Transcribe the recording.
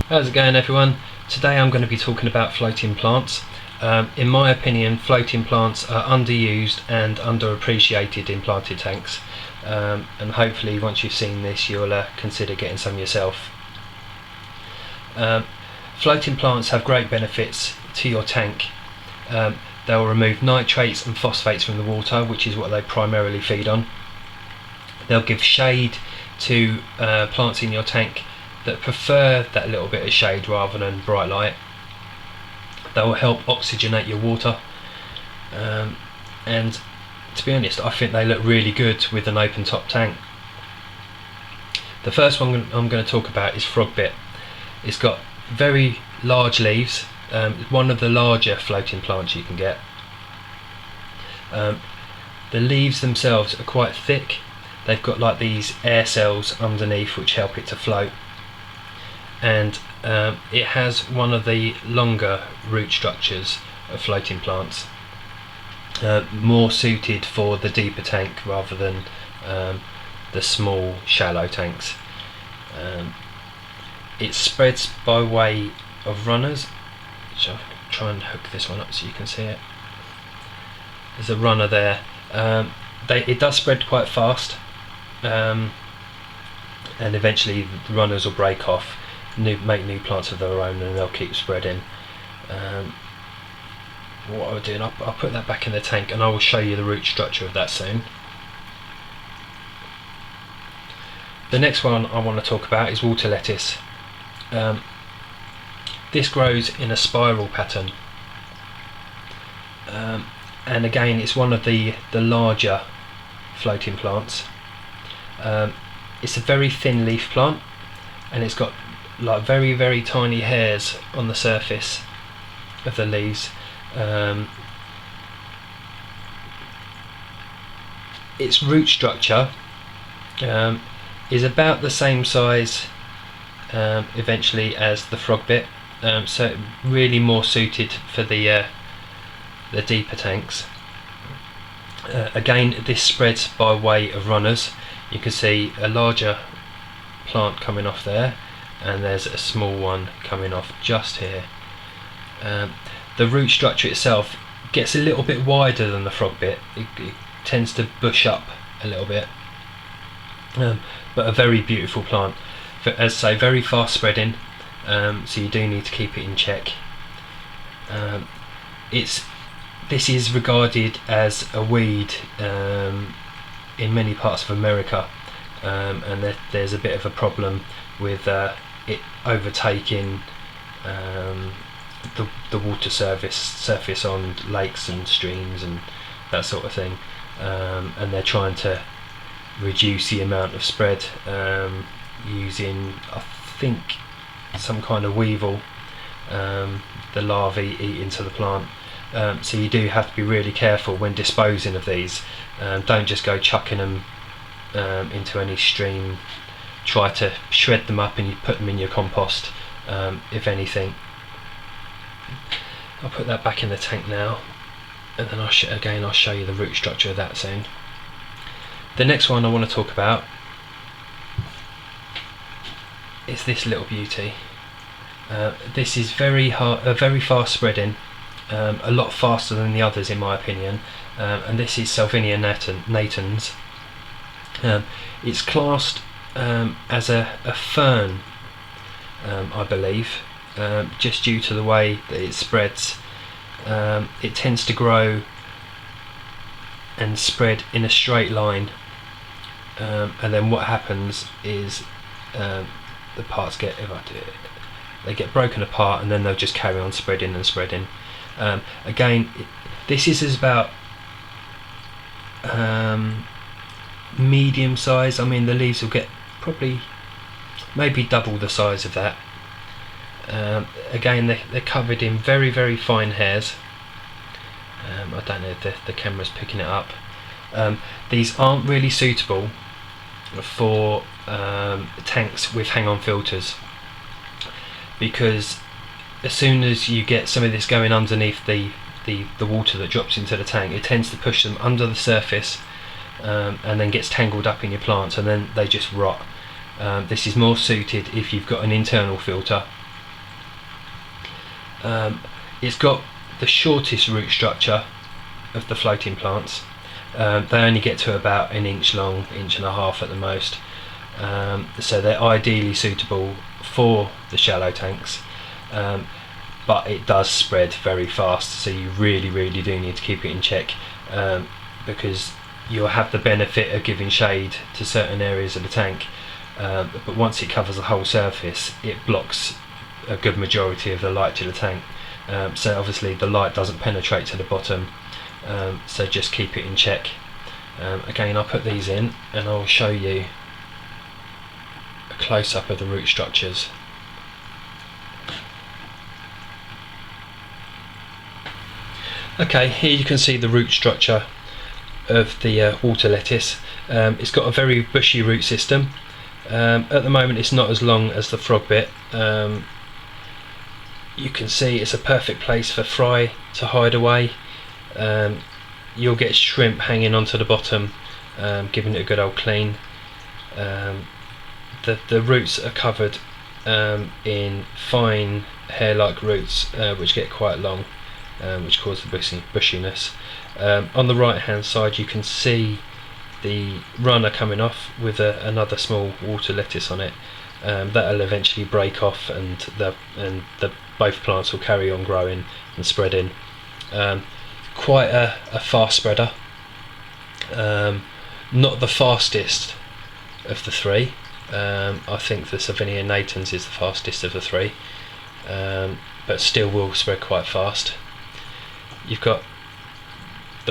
How's it going, everyone? Today I'm going to be talking about floating plants. In my opinion, floating plants are underused and underappreciated in planted tanks, and hopefully once you've seen this you'll consider getting some yourself. Floating plants have great benefits to your tank. They'll remove nitrates and phosphates from the water, which is what they primarily feed on. They'll give shade to plants in your tank that prefer that little bit of shade rather than bright light. They will help oxygenate your water, and to be honest, I think they look really good with an open top tank. The first one I'm going to talk about is Frogbit. It's got very large leaves, one of the larger floating plants you can get. The leaves themselves are quite thick. They've got like these air cells underneath which help it to float, and it has one of the longer root structures of floating plants, more suited for the deeper tank rather than the small shallow tanks. It spreads by way of runners, which I'll try and hook this one up so you can see it. There's a runner there. It does spread quite fast, and eventually the runners will break off, make new plants of their own, and they'll keep spreading. What I'll do, and I'll put that back in the tank and I will show you the root structure of that soon. The next one I want to talk about is water lettuce. This grows in a spiral pattern, and again it's one of the larger floating plants. It's a very thin leaf plant, and it's got like very tiny hairs on the surface of the leaves. Its root structure is about the same size eventually as the Frogbit, so really more suited for the deeper tanks. Again, this spreads by way of runners. You can see a larger plant coming off there, and there's a small one coming off just here. The root structure itself gets a little bit wider than the Frogbit. It tends to bush up a little bit, but a very beautiful plant. As I say, very fast spreading, so you do need to keep it in check. This is regarded as a weed in many parts of America, and there's a bit of a problem with it overtaking the water surface on lakes and streams and that sort of thing, and they're trying to reduce the amount of spread using, I think, some kind of weevil. The larvae eat into the plant, so you do have to be really careful when disposing of these. Don't just go chucking them into any stream. Try to shred them up and you put them in your compost, if anything. I'll put that back in the tank now, and then I'll show you the root structure of that soon. The next one I want to talk about is this little beauty. This is very fast spreading, a lot faster than the others in my opinion, and this is Salvinia Natans. It's classed as a fern, I believe, just due to the way that it spreads. It tends to grow and spread in a straight line, and then what happens is the parts get broken apart, and then they'll just carry on spreading and spreading. Again, this is about medium size. I mean, the leaves will get probably maybe double the size of that. Again, they're covered in very fine hairs. I don't know if the camera's picking it up. These aren't really suitable for tanks with hang-on filters, because as soon as you get some of this going underneath the water that drops into the tank, it tends to push them under the surface, and then gets tangled up in your plants, and then they just rot. This is more suited if you've got an internal filter, It's got the shortest root structure of the floating plants. They only get to about an inch long, inch and a half at the most. So they're ideally suitable for the shallow tanks, but it does spread very fast, so you really do need to keep it in check, because you'll have the benefit of giving shade to certain areas of the tank, but once it covers the whole surface, it blocks a good majority of the light to the tank. So obviously the light doesn't penetrate to the bottom, so just keep it in check. Again, I'll put these in and I'll show you a close-up of the root structures. Okay, here you can see the root structure of the water lettuce. It's got a very bushy root system. At the moment it's not as long as the Frogbit. You can see it's a perfect place for fry to hide away. You'll get shrimp hanging onto the bottom, giving it a good old clean. The roots are covered in fine hair-like roots, which get quite long, which cause the bushiness. On the right hand side you can see the runner coming off with another small water lettuce on it. That'll eventually break off, and both plants will carry on growing and spreading. Quite a fast spreader, not the fastest of the three. I think the Salvinia Natans is the fastest of the three, but still will spread quite fast. You've got